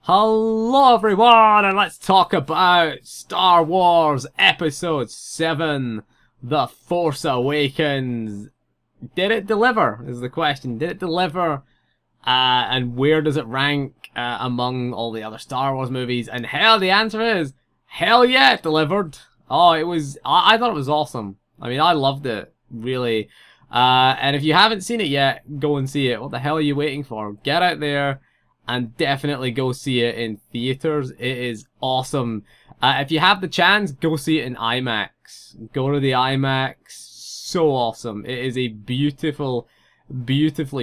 Hello everyone, and let's talk about Star Wars Episode 7, The Force Awakens. Did it deliver, is the question. Did it deliver, and where does it rank among all the other Star Wars movies? And hell, the answer is, hell yeah, it delivered. Oh, I thought it was awesome. I mean, I loved it, really. And if you haven't seen it yet, go and see it. What the hell are you waiting for? Get out there and definitely go see it in theaters. It is awesome. If you have the chance, go see it in IMAX. Go to the IMAX. So awesome. It is a beautifully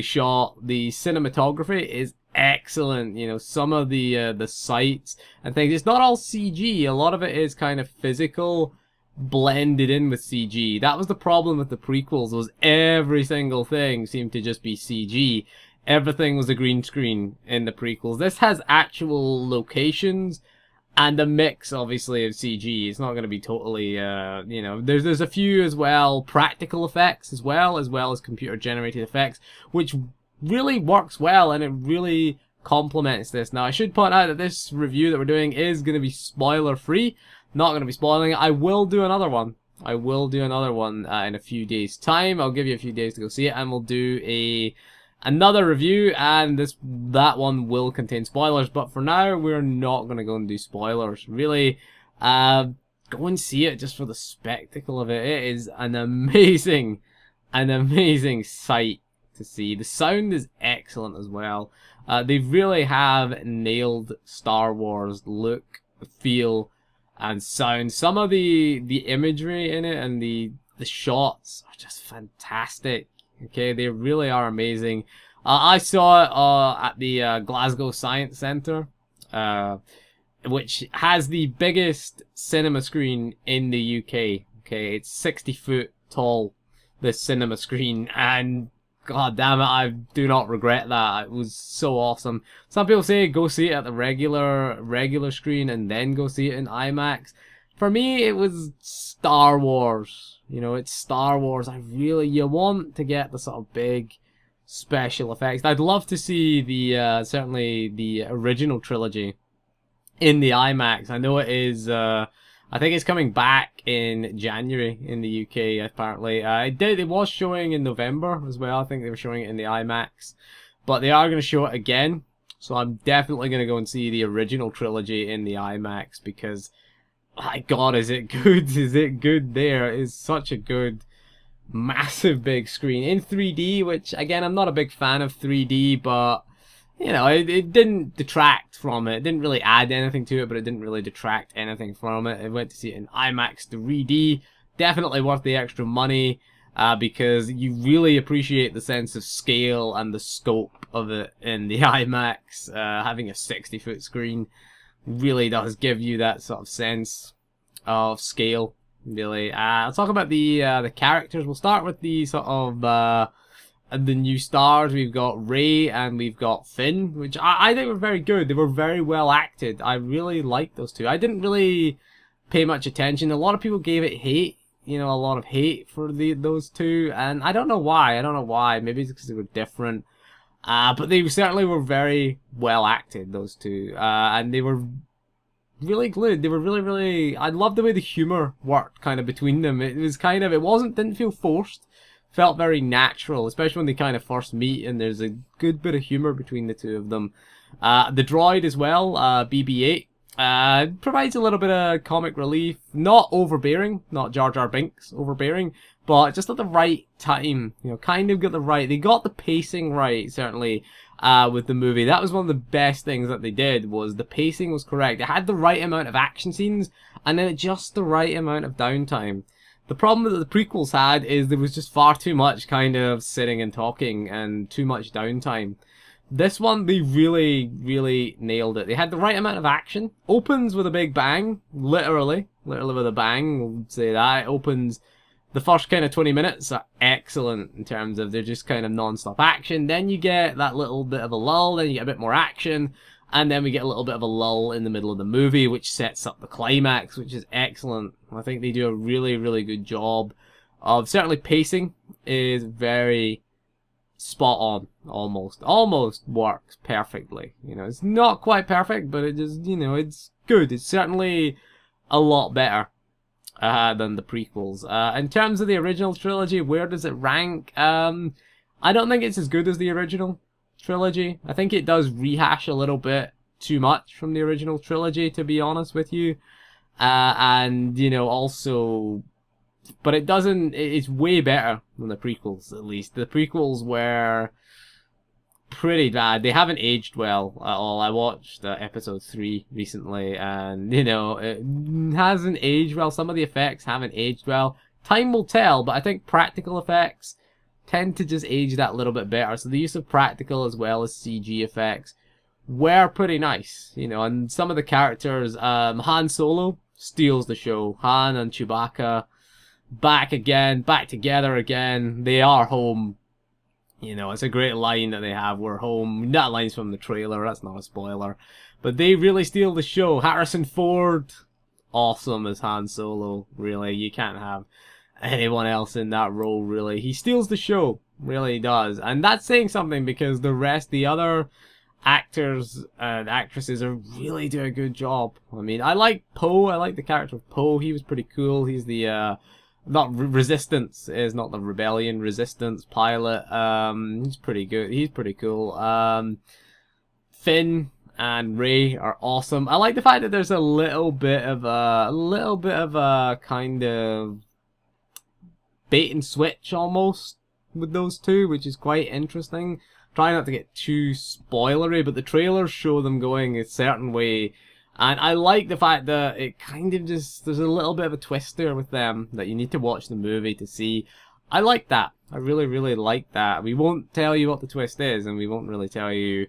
shot. The cinematography is excellent. You know, some of the sights and things. It's not all CG. A lot of it is kind of physical, blended in with CG. That was the problem with the prequels. Was every single thing seemed to just be CG. Everything was a green screen in the prequels. This has actual locations and a mix, obviously, of CG. It's not going to be totally, you know, there's a few as well, practical effects as well as computer-generated effects, which really works well, and it really complements this. Now, I should point out that this review that we're doing is going to be spoiler-free. Not going to be spoiling it. I will do another one. In a few days' time. I'll give you a few days to go see it, and we'll do another review, and that one will contain spoilers, but for now we're not going to go and do spoilers. Really, go and see it just for the spectacle of it. It is an amazing sight to see. The sound is excellent as well. They really have nailed Star Wars look, feel, and sound. Some of the imagery in it and the shots are just fantastic. Okay, they really are amazing. I saw it at the Glasgow Science Centre, which has the biggest cinema screen in the UK. Okay, it's 60 foot tall, this cinema screen, and god damn it, I do not regret that. It was so awesome. Some people say go see it at the regular screen and then go see it in IMAX. For me, it was Star Wars. You know, it's Star Wars. You want to get the sort of big special effects. I'd love to see certainly the original trilogy in the IMAX. I know it is, I think it's coming back in January in the UK, apparently. It was showing in November as well. I think they were showing it in the IMAX. But they are going to show it again. So I'm definitely going to go and see the original trilogy in the IMAX, because my god, is it good? Is it good there? It is such a good, massive big screen in 3D, which, again, I'm not a big fan of 3D, but, you know, it didn't detract from it. It didn't really add anything to it, but it didn't really detract anything from it. I went to see it in IMAX 3D. Definitely worth the extra money, because you really appreciate the sense of scale and the scope of it in the IMAX. Having a 60-foot screen really does give you that sort of sense of scale, really. I'll talk about the characters. We'll start with the sort of the new stars. We've got Rey and we've got Finn, which I think were very good. They were very well acted. I really liked those two. I didn't really pay much attention. A lot of people gave it hate, you know, a lot of hate for those two, and I don't know why. Maybe it's because they were different. But they certainly were very well acted, those two. And they were really good. They were really... I loved the way the humor worked kind of between them. It was kind of... didn't feel forced. Felt very natural, especially when they kind of first meet, and there's a good bit of humor between the two of them. The droid as well, BB-8, provides a little bit of comic relief. Not overbearing, not Jar Jar Binks overbearing, but just at the right time, you know, kind of they got the pacing right, certainly, with the movie. That was one of the best things that they did, was the pacing was correct. It had the right amount of action scenes, and then just the right amount of downtime. The problem that the prequels had is there was just far too much kind of sitting and talking, and too much downtime. This one, they really nailed it. They had the right amount of action. Opens with a big bang, literally with a bang, we'll say that. It opens... The first kind of 20 minutes are excellent in terms of they're just kind of non-stop action. Then you get that little bit of a lull, then you get a bit more action, and then we get a little bit of a lull in the middle of the movie, which sets up the climax, which is excellent. I think they do a really good job of... Certainly pacing is very spot on, almost works perfectly. You know, it's not quite perfect, but it just, you know, it's good. It's certainly a lot better than the prequels. In terms of the original trilogy, where does it rank? I don't think it's as good as the original trilogy. I think it does rehash a little bit too much from the original trilogy, to be honest with you. And, you know, also, but it doesn't, it's way better than the prequels, at least. The prequels were pretty bad. They haven't aged well at all. I watched episode 3 recently, and, you know, it hasn't aged well. Some of the effects haven't aged well. Time will tell, but I think practical effects tend to just age that little bit better. So the use of practical as well as CG effects were pretty nice, you know, and some of the characters, Han Solo steals the show. Han and Chewbacca back again, back together again. They are home. You know, it's a great line that they have. We're home. That line's from the trailer. That's not a spoiler. But they really steal the show. Harrison Ford, awesome as Han Solo. Really, you can't have anyone else in that role, really. He steals the show. Really does. And that's saying something, because the other actors and actresses are really doing a good job. I mean, I like Poe. I like the character of Poe. He was pretty cool. He's the not Resistance, is not the Rebellion, Resistance pilot. He's pretty good. He's pretty cool. Finn and Rey are awesome. I like the fact that there's a little bit of a kind of bait and switch almost with those two, which is quite interesting. Try not to get too spoilery, but the trailers show them going a certain way. And I like the fact that it kind of just, there's a little bit of a twist there with them that you need to watch the movie to see. I like that. I really, really like that. We won't tell you what the twist is, and we won't really tell you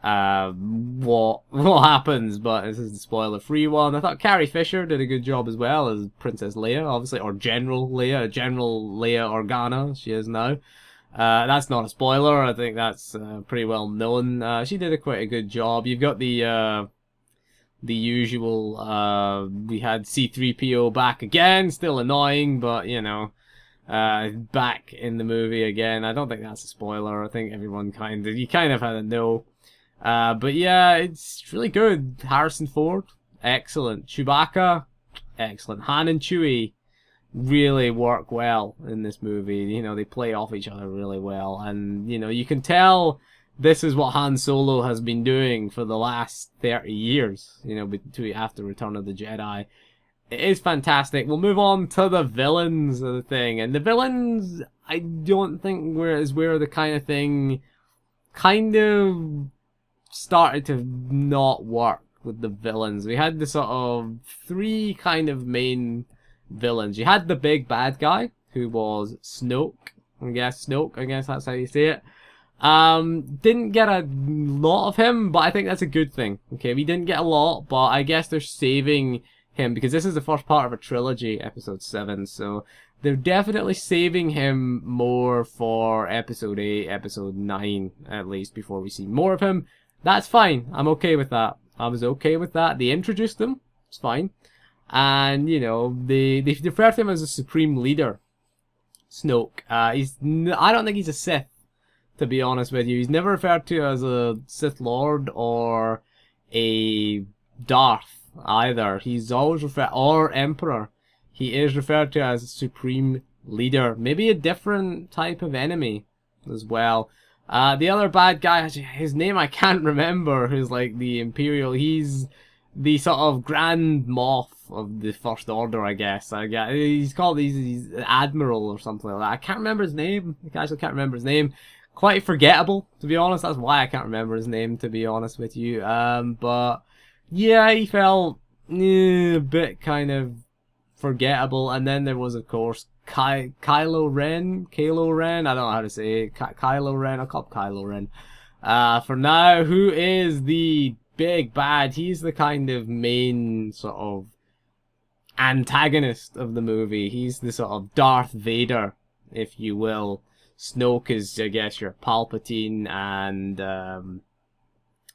what happens, but this is the spoiler-free one. I thought Carrie Fisher did a good job as well as Princess Leia, obviously, or General Leia Organa, she is now. That's not a spoiler. I think that's pretty well known. She did quite a good job. You've got the usual, we had C-3PO back again, still annoying, but, you know, back in the movie again. I don't think that's a spoiler. I think everyone you kind of had to know. But yeah, it's really good. Harrison Ford, excellent. Chewbacca, excellent. Han and Chewie really work well in this movie. You know, they play off each other really well, and, you know, you can tell this is what Han Solo has been doing for the last 30 years, you know, after Return of the Jedi. It is fantastic. We'll move on to the villains of the thing. And the villains, I don't think is where the kind of thing kind of started to not work with the villains. We had the sort of 3 kind of main villains. You had the big bad guy, who was Snoke. I guess that's how you say it. Didn't get a lot of him, but I think that's a good thing. Okay, we didn't get a lot, but I guess they're saving him, because this is the first part of a trilogy, episode 7, so they're definitely saving him more for episode 8, episode 9, at least, before we see more of him. That's fine. I'm okay with that. I was okay with that. They introduced him. It's fine. And, you know, they refer to him as a supreme leader, Snoke. I don't think he's a Sith, to be honest with you. He's never referred to as a Sith Lord or a Darth either. He's always or Emperor. He is referred to as Supreme Leader. Maybe a different type of enemy as well. The other bad guy, his name I can't remember, who's like the Imperial. He's the sort of Grand Moff of the First Order, I guess. He's called he's Admiral or something like that. I can't remember his name. I actually can't remember his name. Quite forgettable, to be honest. That's why I can't remember his name, to be honest with you. But yeah, he felt a bit kind of forgettable. And then there was, of course, Kylo Ren. I don't know how to say it. Kylo Ren. I'll call him Kylo Ren. For now, who is the big bad? He's the kind of main sort of antagonist of the movie. He's the sort of Darth Vader, if you will. Snoke is, I guess, your Palpatine, and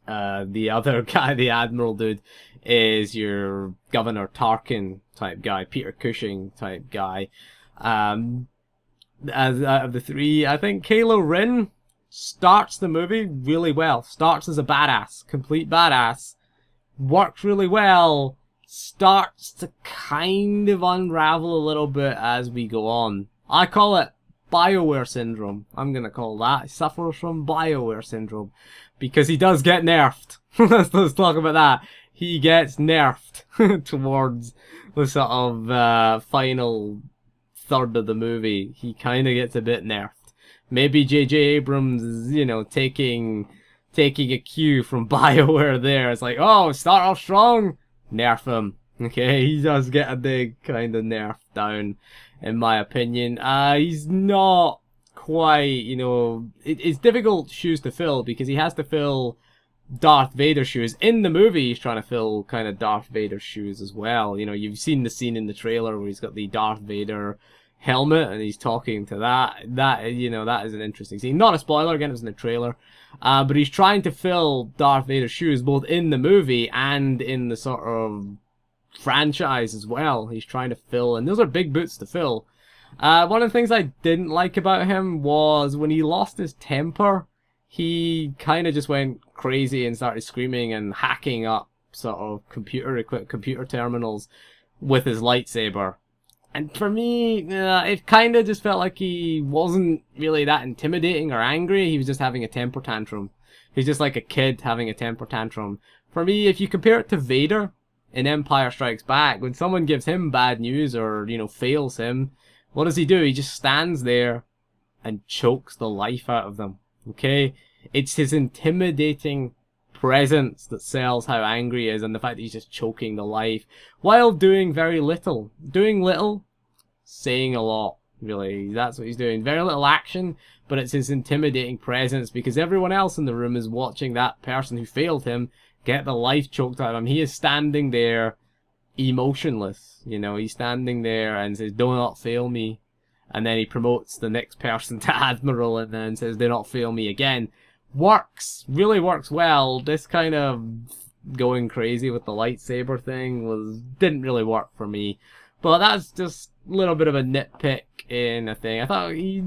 the other guy, the Admiral dude, is your Governor Tarkin type guy, Peter Cushing type guy. As out of the 3, I think Kylo Ren starts the movie really well. Starts as a badass, complete badass. Works really well. Starts to kind of unravel a little bit as we go on. I call it BioWare syndrome. I'm gonna call that. He suffers from BioWare syndrome because he does get nerfed. let's talk about that. He gets nerfed towards the sort of final third of the movie. He kind of gets a bit nerfed. Maybe J.J. Abrams is, you know, taking a cue from BioWare there. It's like, oh, start off strong, nerf him. Okay, he does get a big kind of nerf down, in my opinion. He's not quite, you know, it's difficult shoes to fill because he has to fill Darth Vader shoes. In the movie, he's trying to fill kind of Darth Vader shoes as well. You know, you've seen the scene in the trailer where he's got the Darth Vader helmet and he's talking to that, you know, that is an interesting scene. Not a spoiler, again, it was in the trailer. But he's trying to fill Darth Vader's shoes both in the movie and in the sort of franchise as well. He's trying to fill, and those are big boots to fill. One of the things I didn't like about him was when he lost his temper, he kind of just went crazy and started screaming and hacking up sort of computer terminals with his lightsaber. And for me, it kind of just felt like he wasn't really that intimidating or angry. He was just having a temper tantrum. He's just like a kid having a temper tantrum. For me, if you compare it to Vader in Empire Strikes Back, when someone gives him bad news or, you know, fails him, what does he do? He just stands there and chokes the life out of them. Okay? It's his intimidating presence that sells how angry he is, and the fact that he's just choking the life while doing very little. Doing little, saying a lot, really. That's what he's doing. Very little action, but it's his intimidating presence because everyone else in the room is watching that person who failed him get the life choked out of him. He is standing there emotionless. You know, he's standing there and says, "Do not fail me." And then he promotes the next person to Admiral and then says, "Do not fail me" again. Works, really works well. This kind of going crazy with the lightsaber thing didn't really work for me. But that's just a little bit of a nitpick in a thing. I thought he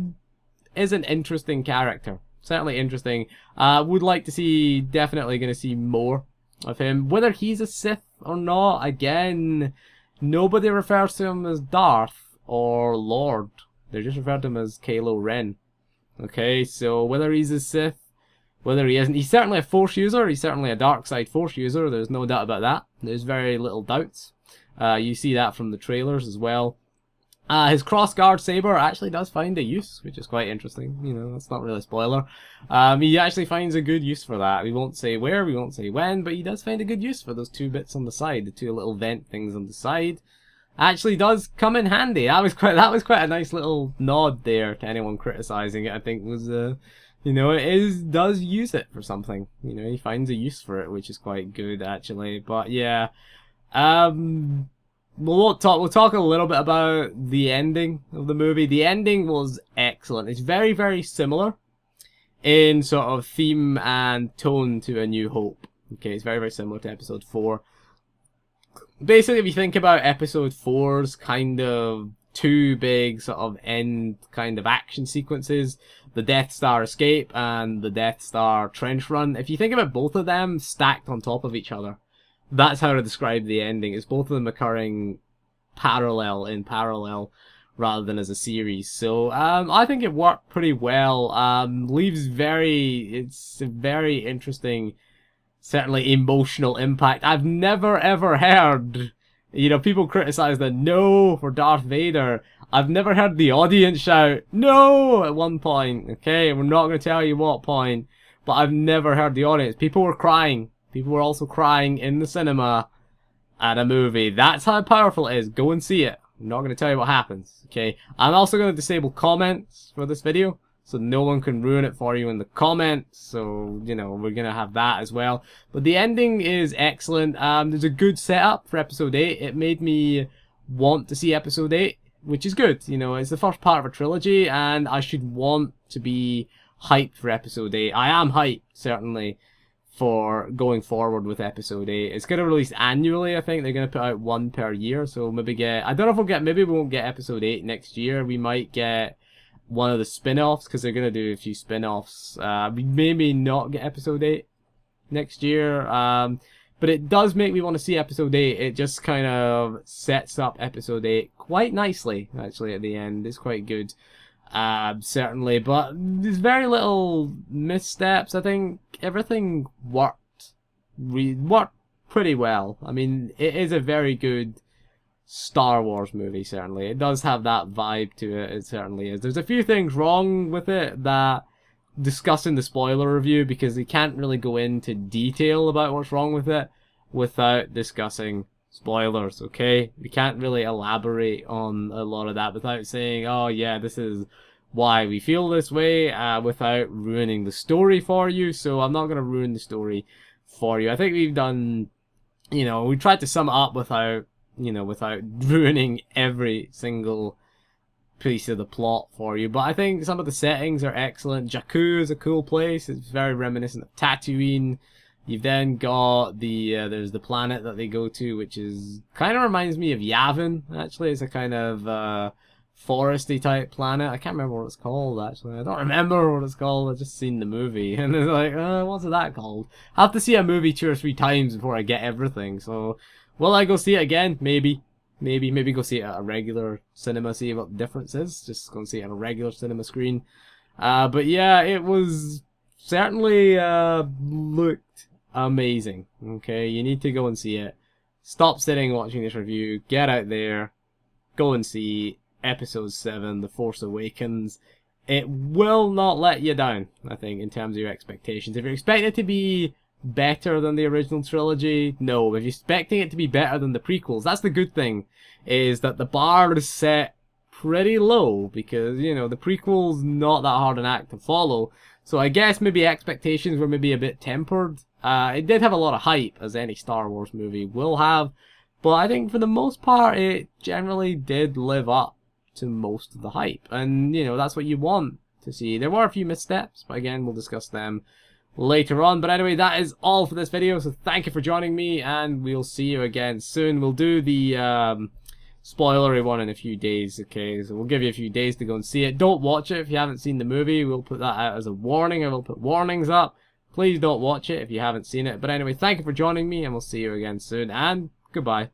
is an interesting character. Certainly interesting. Would like to see, definitely going to see more of him. Whether he's a Sith or not, again, nobody refers to him as Darth or Lord. They just refer to him as Kylo Ren. Okay, so whether he's a Sith, whether he isn't, he's certainly a Force user, he's certainly a dark side Force user, there's no doubt about that. There's very little doubts. You see that from the trailers as well. His crossguard saber actually does find a use, which is quite interesting. You know, that's not really a spoiler. He actually finds a good use for that. We won't say where, we won't say when, but he does find a good use for those two bits on the side, the two little vent things on the side. Actually does come in handy. That was quite a nice little nod there to anyone criticizing it. I think was you know, does use it for something. You know, he finds a use for it, which is quite good actually. But yeah, we'll talk a little bit about the ending of the movie. The ending was excellent. It's very, very similar in sort of theme and tone to A New Hope. Okay, it's very, very similar to Episode 4. Basically, if you think about Episode 4's kind of two big sort of end kind of action sequences, the Death Star escape and the Death Star trench run, if you think about both of them stacked on top of each other, that's how to describe the ending. It's both of them occurring in parallel rather than as a series. So I think it worked pretty well. It's a very interesting, certainly emotional impact. I've never ever heard, you know, people criticize the no for Darth Vader. I've never heard the audience shout no at one point. Okay, we're not going to tell you what point, but I've never heard the audience. People were crying. People were also crying in the cinema at a movie. That's how powerful it is. Go and see it. I'm not going to tell you what happens. Okay, I'm also going to disable comments for this video, so no one can ruin it for you in the comments. So, you know, we're going to have that as well. But the ending is excellent. There's a good setup for Episode 8. It made me want to see Episode 8, which is good. You know, it's the first part of a trilogy, and I should want to be hyped for Episode 8. I am hyped, certainly, for going forward with Episode 8. It's going to release annually, I think. They're going to put out one per year, so maybe I don't know if maybe we won't get Episode 8 next year. We might get one of the spin-offs, because they're going to do a few spin-offs. We maybe not get episode 8 next year, but it does make me want to see episode 8. It just kind of sets up episode 8 quite nicely, actually, at the end. It's quite good, certainly, but there's very little missteps. I think everything worked pretty well. I mean, it is a very good Star Wars movie, certainly. It does have that vibe to it, it certainly is. There's a few things wrong with it that discuss in the spoiler review, because they can't really go into detail about what's wrong with it without discussing spoilers, okay? We can't really elaborate on a lot of that without saying, oh yeah, this is why we feel this way, without ruining the story for you, so I'm not going to ruin the story for you. I think we've done, we tried to sum it up without ruining every single piece of the plot for you. But I think some of the settings are excellent. Jakku is a cool place. It's very reminiscent of Tatooine. You've then got there's the planet that they go to, which is kind of reminds me of Yavin, actually. It's a kind of foresty type planet. I can't remember what it's called, actually. I don't remember what it's called. I've just seen the movie, and it's like, what's that called? I have to see a movie 2 or 3 times before I get everything, so will I go see it again? Maybe go see it at a regular cinema, see what the difference is. Just go and see it on a regular cinema screen. But yeah, it was certainly looked amazing. Okay, you need to go and see it. Stop sitting watching this review. Get out there. Go and see Episode 7, The Force Awakens. It will not let you down, I think, in terms of your expectations. If you're expecting it to be better than the original trilogy, no. If you're expecting it to be better than the prequels, that's the good thing, is that the bar is set pretty low, because, the prequel's not that hard an act to follow. So I guess maybe expectations were maybe a bit tempered. It did have a lot of hype, as any Star Wars movie will have, but I think for the most part it generally did live up to most of the hype, and that's what you want to see. There were a few missteps, but again, we'll discuss them later on. But anyway, that is all for this video, so thank you for joining me, and we'll see you again soon. We'll do the spoilery one in a few days, okay? So we'll give you a few days to go and see it. Don't watch it if you haven't seen the movie. We'll put that out as a warning, and we'll put warnings up. Please don't watch it if you haven't seen it. But anyway, thank you for joining me, and we'll see you again soon, and goodbye.